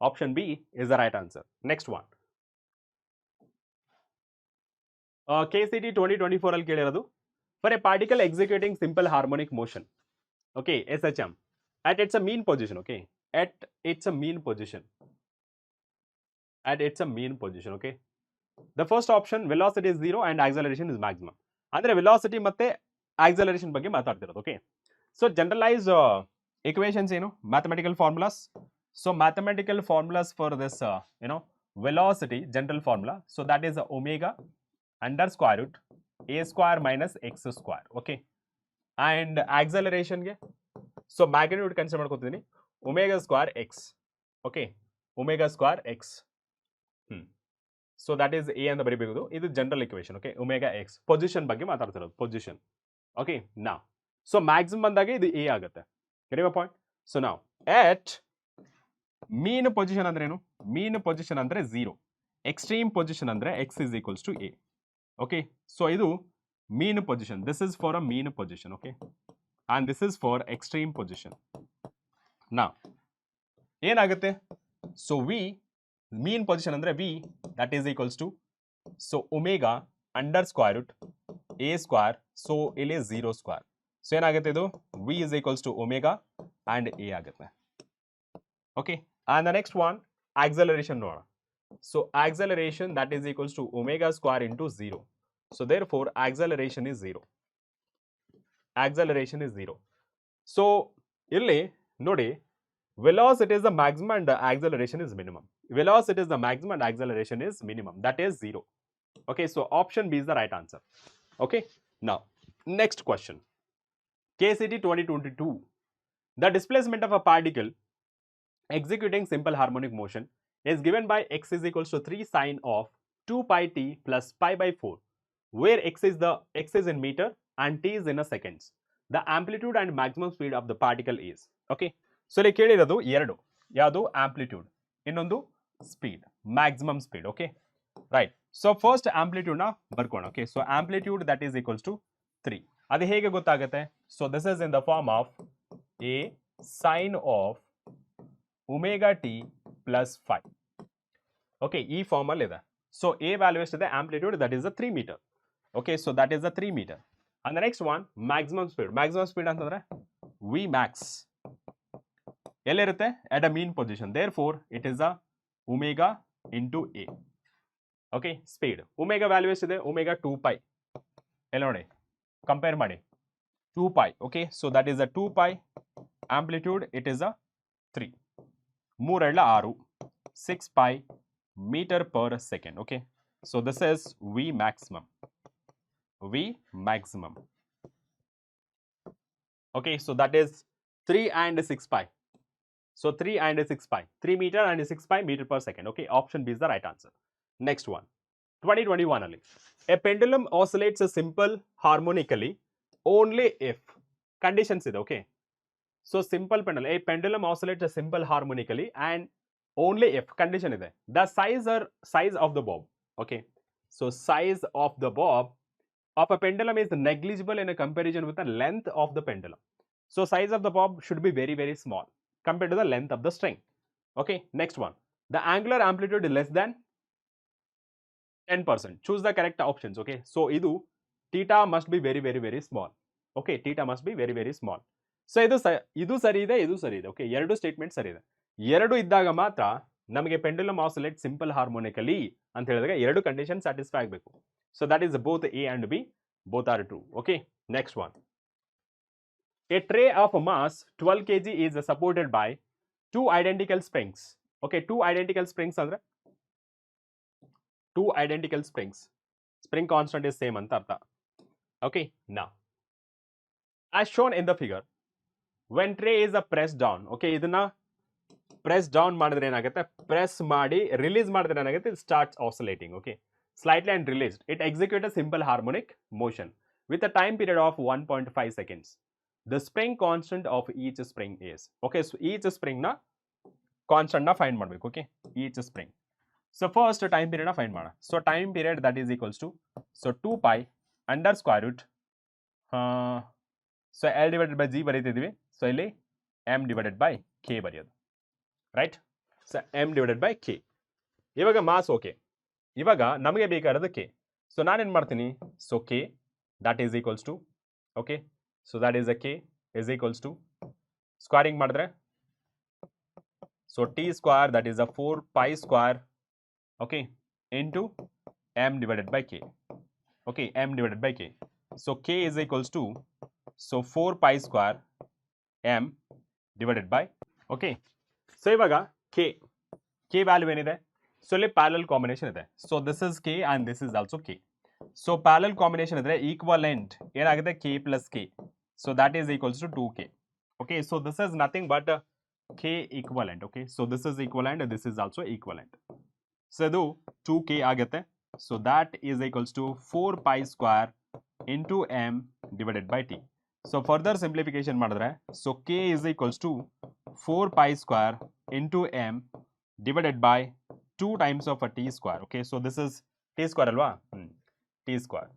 Speaker 1: option B is the right answer. next one, KCET 2024 ಅಲ್ಲಿ ಕೇಳಿರೋದು, for a particle executing simple harmonic motion, okay, SHM, at its a mean position. okay, at its a mean position, okay, the first option velocity is 0 and acceleration is maximum. ಅಂದ್ರೆ velocity ಮತ್ತೆ acceleration ಬಗ್ಗೆ ಮಾತಾಡ್ತಿರೋದು. Okay, so generalise equations ಏನು? mathematical formulas. so mathematical formulas for this velocity general formula, so that is omega under square root a square minus x square. okay, and acceleration ಗೆ so magnitude consider ಮಾಡ್ಕೊತಿದ್ದೀನಿ, omega square x. okay, omega square x. So that is a ಅಂತ ಬರೀಬೇಕು. ಇದು general equation. Okay, omega x position ಬಗ್ಗೆ ಮಾತಾಡ್ತಿರೋದು, position. Okay, ನಾ so maximum ಬಂದಾಗ ಇದು ಎ ಆಗುತ್ತೆ. Get my point? ಸೊ ನಾವು ಎಟ್ ಮೀನ್ ಪೊಸಿಷನ್ ಅಂದ್ರೆ ಏನು? ಮೀನ್ ಪೊಸಿಷನ್ ಅಂದ್ರೆ 0. ಎಕ್ಸ್ಟ್ರೀಮ್ ಪೊಸಿಷನ್ ಅಂದ್ರೆ x is equals to a. Okay, so ಇದು mean position. This is for a mean position. Okay, and this is for extreme position. Now ಏನಾಗುತ್ತೆ? So v mean position ಅಂದ್ರೆ v that is equals to so omega under square root a square. So ಇಲ್ಲಿ 0 square. So ಏನಾಗುತ್ತೆ ಇದು? V is equals to omega and a ಆಗುತ್ತೆ. Okay, and the next one acceleration ನೋಡೋಣ. So acceleration that is equals to omega square into 0. So therefore acceleration is 0. Acceleration is 0. So ಇಲ್ಲಿ ನೋಡಿ, velocity is the maximum and the acceleration is minimum. Velocity is the maximum and acceleration is minimum. That is 0. Okay, so option B is the right answer. Okay, now next question. KCET 2022. The displacement of a particle executing simple harmonic motion is given by x is equals to 3 sine of 2 pi t plus pi by 4, where x is in meter and t is in a seconds. The amplitude and maximum speed of the particle is. Okay, so ಇಲ್ಲಿ ಕೇಳಿರೋದು ಎರಡು, ಯಾವುದು? Amplitude, ಇನ್ನೊಂದು speed, maximum speed. Okay, right. So first amplitude ನ ಬರ್ಕೋಣ. Okay, so amplitude that is equals to 3. ಅದು ಹೇಗೆ ಗೊತ್ತಾಗುತ್ತೆ? So this is in the form of a sine of omega T plus 5. Okay, ಈ ಫಾರ್ಮ್ ಅಲ್ಲಿ ಇದೆ. So A value ಎಷ್ಟಿದೆ? Amplitude that is 3 meter. Okay, so that is 3 meter. And the next one maximum speed. Maximum speed ಅಂತಂದ್ರೆ v max ಎಲ್ಲಿರುತ್ತೆ? at a mean position. Therefore it is a omega into a. Okay, speed omega value ಎಷ್ಟಿದೆ? omega 2 pi. ಎಲ್ಲಿ ನೋಡಿ, compare ಮಾಡಿ, 2 pi. Okay, so that is a 2 pi. Amplitude it is a 3. 3 6 6 pi meter per second. Okay, so this is v maximum. V maximum. Okay, so that is 3 and 6 pi. So 3 and 6 pi, 3 meter and 6 pi meter per second. Okay, option B is the right answer. Next one, 2021 only. A pendulum oscillates simple harmonically only if conditions ಇದೆ. Okay, so simple pendulum, a pendulum oscillates simple harmonically and only if condition ಇದೆ. The size of the bob. Okay, so size of the bob of a pendulum is negligible in a comparison with the length of the pendulum. So size of the bob should be very, very small compared to the length of the string. Okay, next one. The angular amplitude is less than 10%. Choose the correct options. Okay, so idu theta must be very, very, very small. Okay, theta must be very, very small. So idu sari ide, idu sari ide. Okay, ಎರಡು statement ಸರಿ ಇದೆ. ಎರಡು ಇದ್ದಾಗ ಮಾತ್ರ ನಮಗೆ pendulum oscillate simple ಹಾರ್ಮೋನಿಕಲಿ ಅಂತ ಹೇಳಿದಾಗ ಎರಡು ಕಂಡೀಷನ್ ಸ್ಯಾಟಿಸ್ಫೈ ಆಗಬೇಕು. So that is both A and B, both are true. Okay, next one. A tray of mass 12 kg is supported by 2 identical springs. Okay, 2 identical springs andre 2 identical springs. Spring constant is same anta artha. Okay, now as shown in the figure, when tray is pressed down. Okay, idana press down ಮಾಡಿದ್ರೆ ಏನಾಗುತ್ತೆ? press ಮಾಡಿ release ಮಾಡಿದ್ರೆ ಏನಾಗುತ್ತೆ? It starts oscillating. Okay, slightly and released. It executes a simple harmonic motion with a time period of 1.5 seconds. The spring constant of each spring is. Okay, so each spring na constant na find ಮಾಡಬೇಕು. Okay, each spring. So first time period na find ಮಾಡೋಣ. So time period that is equals to so 2 pi under square root so L divided by G ಬರೀತಿದ್ವಿ. So ಇಲ್ಲಿ M divided by K ಬರೆಯೋದು. Right? So M divided by K. ಇವಾಗ mass okay. ಇವಾಗ ನಮಗೆ ಬೇಕಾಗಿರೋದು K. So ನಾನೇನು ಮಾಡ್ತೀನಿ? So K that is equals to okay, so that is uh K is equals to squaring ಮಾಡಿದ್ರೆ so T square that is uh 4 pi square okay into M divided by K. Okay, M divided by K. So K is equals to so 4 pi square M divided by okay. So ಇವಾಗ K value ಏನಿದೆ? So ಇಲ್ಲಿ parallel combination ಇದೆ. So this is k and this is also k. So parallel combination ಇದ್ರೆ equivalent ಏನಾಗುತ್ತೆ? K plus k. So that is equals to 2k. Okay, so this is nothing but k equivalent. Okay, so this is equivalent, this is also equivalent. So ಇದು 2k ಆಗುತ್ತೆ. So that is equals to 4 pi square into m divided by t. So further simplification ಮಾಡಿದ್ರೆ so k is equals to 4 pi square into m divided by 2 times of a t square. Okay, so this is t square alwa, t square.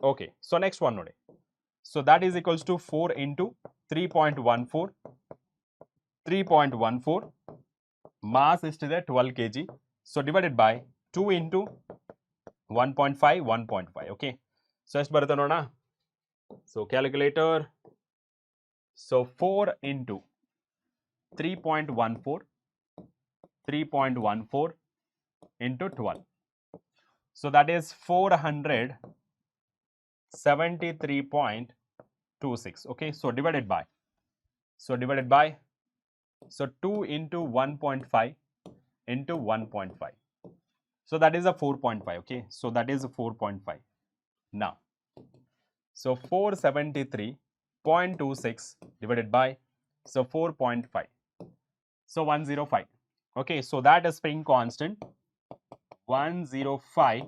Speaker 1: Okay, so next one nodi. So that is equals to 4 into 3.14 mass is to the 12 kg. So divided by 2 into 1.5. Okay, so ಎಷ್ಟು ಬರುತ್ತೆ ನೋಡೋಣ. So calculator, so 4 into 3.14 into 12. So that is 473.26. Okay, so divided by, so 2 into 1.5 into 1.5. So that is a 4.5. Okay, so that is a 4.5. Now, so 473.26 divided by, so 4.5. So 105. Okay, so that is spring constant 105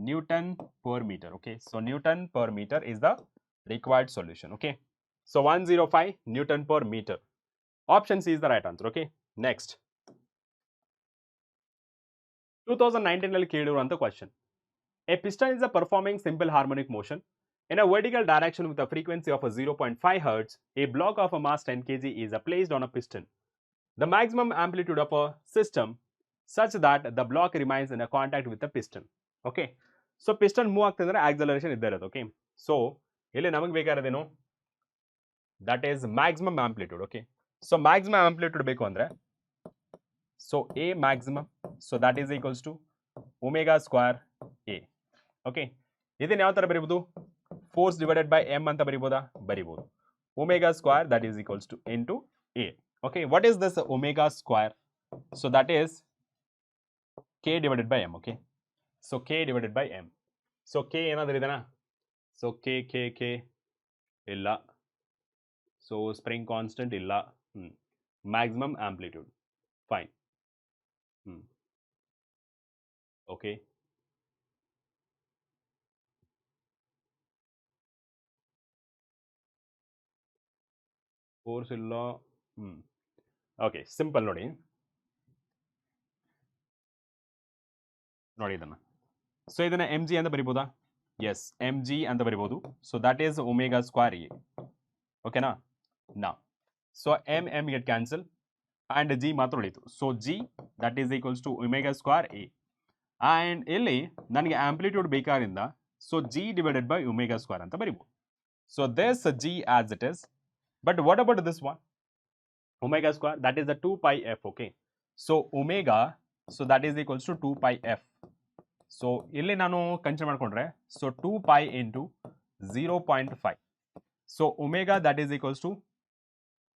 Speaker 1: Newton per meter. Okay, so Newton per meter is the required solution. Okay, so 105 Newton per meter. Option C is the right answer. Okay, next 2019 ನಲ್ಲಿ ಕೇಳಿರುವಂತ question. A piston is a performing simple harmonic motion in a vertical direction with a frequency of a 0.5 Hz. A block of a mass 10 kg is placed on a piston. The maximum amplitude of a system such that the block remains in a contact with the piston. Okay, so piston move ಆಗ್ತಿದ್ರೆ acceleration ಇದ್ದೇ ಇರುತ್ತೆ. Okay, so ಇಲ್ಲಿ ನಮಗೆ ಬೇಕಾಗಿರೋದೇನು, that is maximum amplitude. Okay, so maximum amplitude ಬೇಕು ಅಂದ್ರೆ so A maximum, so that is equals to omega square A. Okay, ಇದನ್ನ ಯಾವ ತರ ಬರೀಬಹುದು, force divided by m ಅಂತ ಬರೀಬೋದಾ, ಬರೀಬಹುದು. Omega square that is equals to into A. Okay, what is this omega square? So that is k divided by m. Okay, so k divided by m. So k ಏನಾದರೂ ಇದೆನಾ, so k ಇಲ್ಲ, so spring constant ಇಲ್ಲ, maximum amplitude, fine. Okay, force ಇಲ್ಲ, okay, simple ನೋಡಿ ಇದನ್ನ. So ಇದನ್ನ mg ಅಂತ ಬರಿಬೋದಾ, yes mg ಅಂತ ಬರಿಬೋದು. So that is omega square A. ಓಕೆನಾ, ನಾ so m get cancel and g ಮಾತ್ರ ಉಳಿತು. So g that is equals to omega square a, and ಇಲ್ಲಿ ನನಗೆ ಆಂಪ್ಲಿಟ್ಯೂಡ್ ಬೇಕಾದ್ರಿಂದ so g divided by omega square ಅಂತ ಬರಿಬೋದು. ಸೊ this g as it is, but what about this one omega square, that is the 2 pi f. Okay, so omega, so that is equals to 2 pi f. So ಇಲ್ಲಿ ನಾನು consider ಮಾಡ್ಕೊಂಡ್ರೆ so 2 pi into 0.5. So omega that is equals to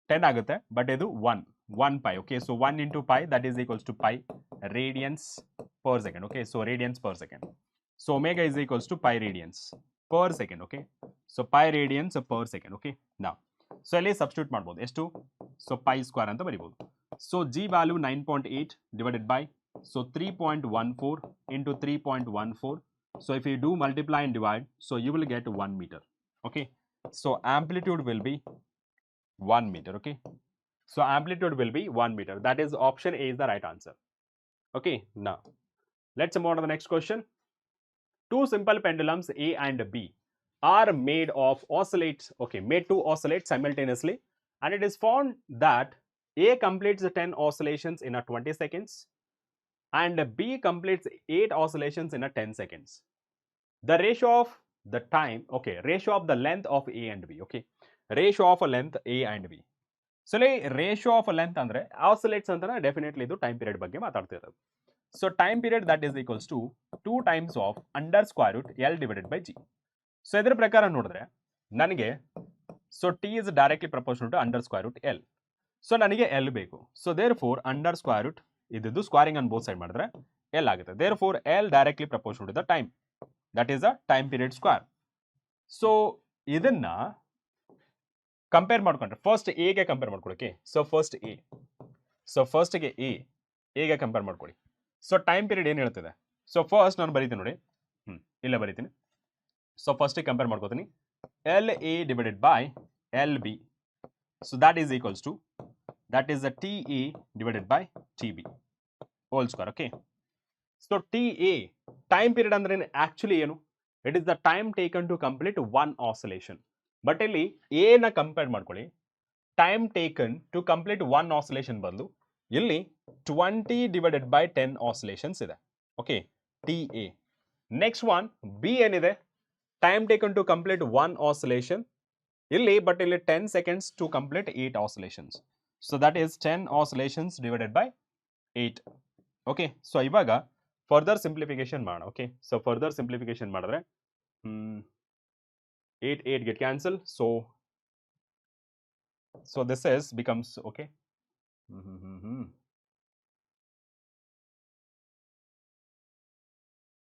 Speaker 1: 10 ಆಗುತ್ತೆ, but ಇದು 1 pi. Okay, so 1 into pi that is equals to pi radians per second. Okay, so radians per second. So omega is equals to pi radians per second. Okay, so pi radians per second. Okay, now so ಇಲ್ಲಿ substitute ಮಾಡ್ಬೋದು, ಎಷ್ಟು, so pi square ಅಂತ ಬರಿಬೋದು. So g value 9.8 divided by, so 3.14 into 3.14. So if you do multiply and divide, so you will get 1 meter. Okay, so amplitude will be 1 meter. Okay, so amplitude will be 1 meter. That is option A is the right answer. Okay, now let's move on to the next question. Two simple pendulums A and B are made of oscillates. Okay, made to oscillate simultaneously, and it is found that A completes 10 oscillations in a 20 seconds and B completes 8 oscillations in a 10 seconds. The ratio of the time, okay, ratio of the length of A and B. Okay, ratio of a length A and B. So ratio of a length andre oscillates antana definitely ಇದು time period ಬಗ್ಗೆ ಮಾತಾಡ್ತಿರೋದು. So time period that is equals to 2 times of under square root L divided by G. So ಇದರ ಪ್ರಕಾರ ನೋಡಿದ್ರೆ ನನಗೆ so T is directly proportional to under square root L. So ನನಗೆ L ಬೇಕು. So therefore under square root ಇದ್ದು squaring on both side ಮಾಡಿದ್ರೆ L ಆಗುತ್ತೆ. therefore L directly proportional to the time, that is the time period square. So ಇದನ್ನ compare ಮಾಡ್ಕೊಂಡ್ರೆ first A ಗೆ compare ಮಾಡ್ಕೊಳ್ಳೋಕೆ, so first A, so first ಗೆ A ಎಗೆ compare ಮಾಡ್ಕೊಳ್ಳಿ. ಸೊ ಟೈಮ್ ಪೀರಿಯಡ್ ಏನು ಹೇಳ್ತಿದೆ? ಸೊ ಫಸ್ಟ್ ನಾನು ಬರೀತೀನಿ ನೋಡಿ, ಇಲ್ಲೇ ಬರೀತೀನಿ. ಸೊ ಫಸ್ಟಿಗೆ ಕಂಪೇರ್ ಮಾಡ್ಕೋತೀನಿ, L A divided by L B. So that is equals to, that is the TA divided by TB whole square. Okay, so TA time period ಅಂದ್ರೆ actually ಏನು? It is the time taken to complete one oscillation. But ಇಲ್ಲಿ A ನ compare ಮಾಡ್ಕೊಳ್ಳಿ, time taken to complete one oscillation ಬದಲು ಇಲ್ಲಿ 20 divided by 10 oscillations ಇದೆ. Okay, TA. Next one B ಏನಿದೆ, time taken to complete one oscillation ಇಲ್ಲಿ, but ಇಲ್ಲಿ 10 seconds to complete 8 oscillations. So that is 10 oscillations divided by 8. Okay, so ಇವಾಗ further simplification ಮಾಡೋಣ. Okay, so further simplification ಮಾಡಿದ್ರೆ 8 get cancel. So this is becomes okay.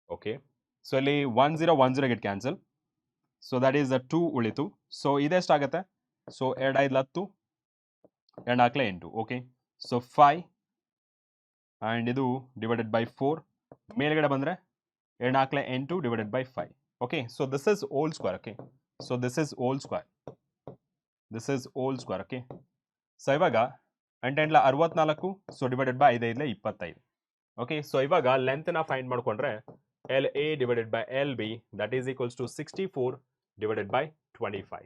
Speaker 1: Okay, so ಇಲ್ಲಿ 1010 get cancel. So that is the 2 ಉಳಿತು. So ಇದೆಷ್ಟಾಗತ್ತೆ? So 2 5 10, 2 4 8. Okay, so 5 and ಇದು divided by 4, ಮೇಲ್ಗಡೆ ಬಂದರೆ 2 4 8 divided by 5. Okay, so this is whole square. Okay, so this is whole square, this is whole square. Okay, so ಇವಾಗ 8 8 64, so divided by 5 5 25. Okay, so ಇವಾಗ ಲೆಂತ್ನ find ಮಾಡ್ಕೊಂಡ್ರೆ L A divided by L B that is equals to 64 divided by 25.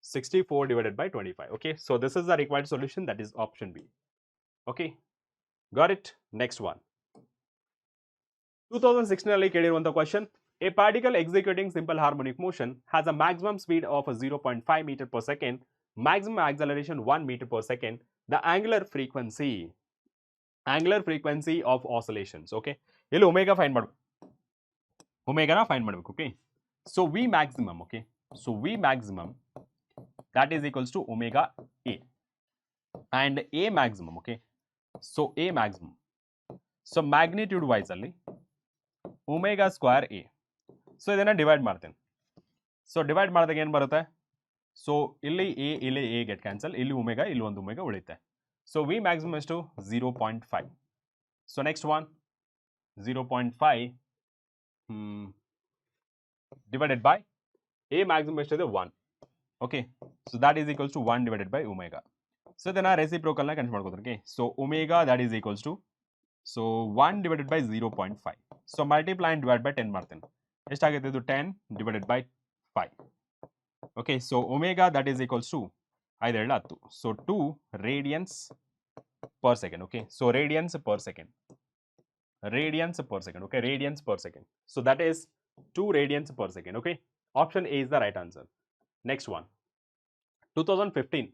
Speaker 1: 64 divided by 25. Okay, so this is the required solution, that is option B. Okay, got it? Next one, 2016 ನಲ್ಲಿ ಕೇಳಿರುವಂತ question, a particle executing simple harmonic motion has a maximum speed of 0.5 meter per second, maximum acceleration 1 meter per second, the angular frequency of oscillations. Okay, ಇಲ್ಲಿ omega find ಮಾಡಬೇಕು, ಒಮೆಗಾನ find ಮಾಡಬೇಕು. Okay, so V maximum. Okay, so V maximum that is equals to omega A, and A maximum. Okay, so A maximum, so magnitude wise ಅಲ್ಲಿ omega square A. So ಇದನ್ನ divide ಮಾಡ್ತೇನೆ. So divide ಮಾಡಿದಾಗ ಏನು ಬರುತ್ತೆ? So ಇಲ್ಲಿ A get cancel, ಇಲ್ಲಿ omega, ಇಲ್ಲಿ ಒಂದು ಒಮೆಗಾ ಉಳಿತೆ. ಸೊ V maximum ಎಷ್ಟು? 0.5. So next one 0.5 divided by A maximum ಎಷ್ಟಿದೆ? 1. Okay, so that is equals to 1 divided by omega. So ಇದನ್ನ ರೆಸಿಪ್ರೋಕಲ್ನ ಕನ್ಸಿಡರ್ ಮಾಡ್ಕೋತಾರೆ. Okay, so omega that is equals to, so 1 divided by 0.5. So multiply and divide by 10 ಮಾಡ್ತೇನೆ. ಎಷ್ಟಾಗುತ್ತೆ ಇದು? 10 divided by 5. Okay, so omega that is equals to 5 2 10, so 2 radians per second. Okay, so radians per second, radians per second. Okay, radians per second. So that is 2 radians per second. Okay, option A is the right answer. Next one, 2015,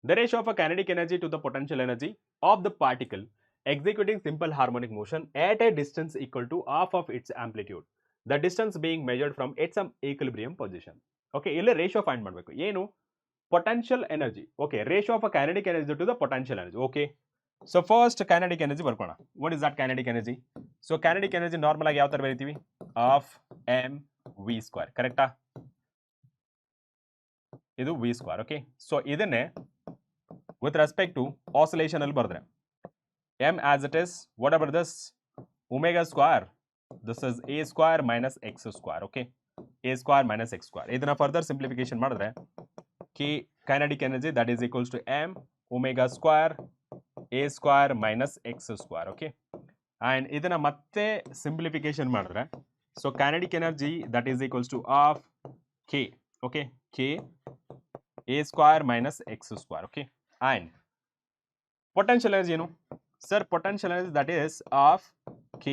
Speaker 1: the ratio of a kinetic energy to the potential energy of the particle executing simple harmonic motion at a distance equal to half of its amplitude, the distance being measured from its equilibrium position. Okay, ಇಲ್ಲಿ ratio find ಮಾಡಬೇಕು. ಏನು? potential energy. Okay, ratio of a kinetic energy to the potential energy. Okay, so first kinetic energy ಬರ್ಕೋಣ. What is that kinetic energy? So kinetic energy normal ಆಗಿ ಯಾವ ತರ ಬರೀತೀವಿ? Half mv square. ಕರೆಕ್ಟಾ? ಇದು v square. Okay, so ಇದನ್ನೇ with respect to oscillation ಅಲ್ಲಿ ಬರೆದ್ರೆ m as it is, whatever this omega square, this is a square minus x square. Okay, a square minus x square. ಇದನ್ನ further simplification ಮಾಡಿದ್ರೆ k kinetic energy that is equals to m omega square a square minus x square. Okay, and ಇದನ್ನ ಮತ್ತೆ simplification ಮಾಡಿದ್ರೆ so kinetic energy that is equals to half k. Okay, k a square minus x square. Okay, and potential energy ಏನು? Sir, potential energy that is half k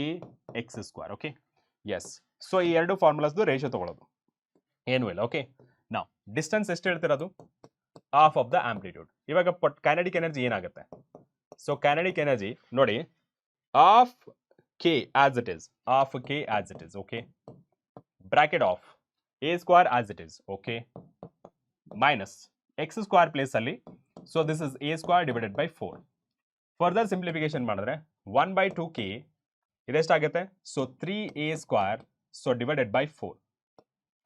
Speaker 1: x square. Okay, yes, so ಈ ಎರಡು ಫಾರ್ಮುಲಾಸ್ದು ratio ತಗೊಳ್ಳೋದು ಏನು ಇಲ್ಲ. Okay, ನಾವು distance ಎಷ್ಟು ಹೇಳ್ತಿರೋದು? Half of the amplitude. ಇವಾಗ ಕೈನೆಟಿಕ್ ಎನರ್ಜಿ ಏನಾಗುತ್ತೆ? ಸೊ ಕೈನೆಟಿಕ್ ಎನರ್ಜಿ ನೋಡಿ, half K as it is, half K as it is. Okay, bracket of A square as it is. Okay, minus X square place ಅಲ್ಲಿ, so this is A square divided by 4. Further simplification ಮಾಡಿದ್ರೆ 1/2k ಇದೆಷ್ಟಾಗುತ್ತೆ? So 3a square, so divided by 4.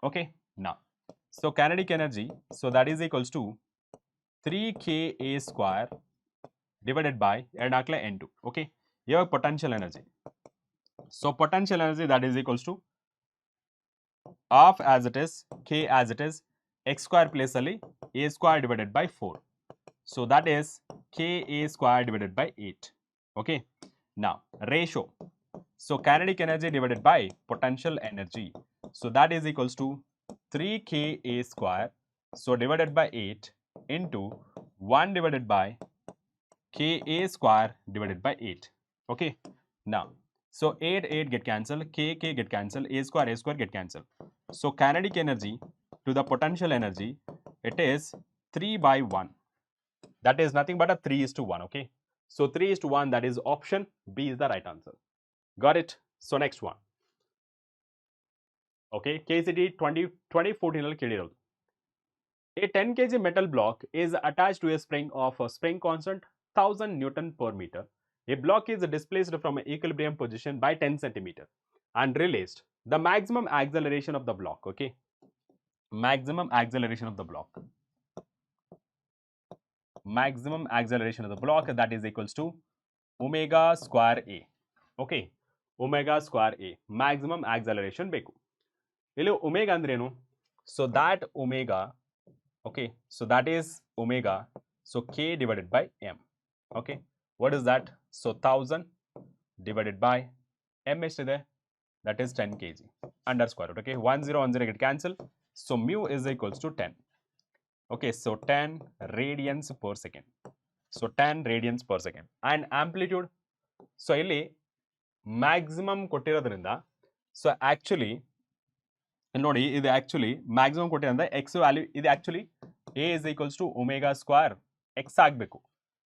Speaker 1: Okay, now so kinetic energy, so that is equals to 3ka square divided by ಎರಡಾಕ್ಲೆ n2. Okay, ಇವಾಗ potential energy. So potential energy that is equals to half as it is, k as it is, x square place ಅಲ್ಲಿ a square divided by 4. So that is ka square divided by 8. Okay, now ratio. So kinetic energy divided by potential energy. So that is equals to 3ka square. So divided by 8 into 1 divided by ka square divided by 8. Okay, now so 8 get cancelled, k get cancelled, a square get cancelled. So kinetic energy to the potential energy, it is 3 by 1. That is nothing but a 3:1. Okay, so 3:1, that is option B is the right answer. Got it? So next one. Okay, KCET 2014 ಅಲ್ಲಿ ಕೇಳಿರೋದು. A 10 kg metal block is attached to a spring of a spring constant 1000 Newton per meter. A block is displaced from an equilibrium position by 10 centimeter and released. The maximum acceleration of the block. Okay, maximum acceleration of the block. Maximum acceleration of the block, that is equals to omega square a. Okay, omega square a, maximum acceleration ಬೇಕು. ಇಲ್ಲಿ omega ಅಂದ್ರೇನು? So that omega, okay, so that is omega, so k divided by m. Okay, what is that? So 1000 divided by m ಎಷ್ಟಿದೆ? That is 10 kg under square root. Okay, 10 get cancel, so mu is equals to 10. Okay, so 10 radians per second. So 10 radians per second. And amplitude, so ಇಲ್ಲಿ maximum ಕೊಟ್ಟಿರೋದ್ರಿಂದ, so actually ನೋಡಿ ಇದು actually maximum ಕೊಟ್ಟಿರೋದ್ರಿಂದ x value ಇದು actually a is equals to omega square x ಆಗಬೇಕು.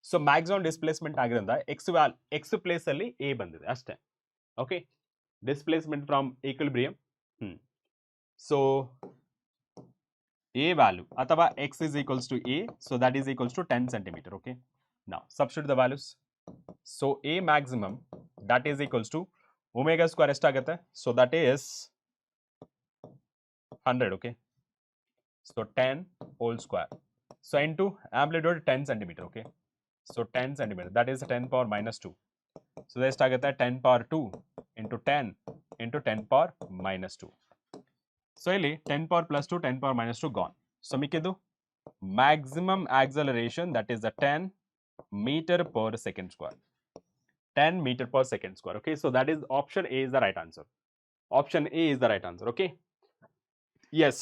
Speaker 1: So maximum displacement ಆಗಿರೋದ್ರಿಂದ x place ಅಲ್ಲಿ a ಬಂದಿದೆ ಅಷ್ಟೇ. Okay, displacement from equilibrium. So a value ಅಥವಾ x is equals to a, so that is equals to 10 centimeter. Okay, now substitute the values. So a maximum, that is equals to omega square ಎಷ್ಟಾಗುತ್ತೆ? So that is 100. Okay, so 10 whole square, so into amplitude 10 centimeter. Okay, so 10 centimeter, that is 10 power minus 2. So ಎಷ್ಟಾಗುತ್ತೆ? 10 power 2 into 10 into 10 power minus 2. So ಇಲ್ಲಿ 10 power plus 2, 10 power minus 2 gone. So ಮಿಕ್ಕಿದ್ದು maximum acceleration, that is the 10 meter per second square. 10 meter per second square. Okay, so that is option A is the right answer. Option A is the right answer. Okay, yes.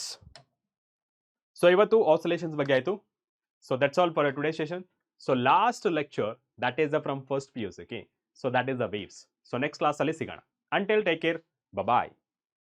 Speaker 1: So ಇವತ್ತು oscillations ಬಗ್ಗೆ ಆಯಿತು. So that's all for today's session. So last lecture, that is from first PUC. Okay, so that is the waves. So next class ಅಲ್ಲಿ ಸಿಗೋಣ. Until take care, bye bye.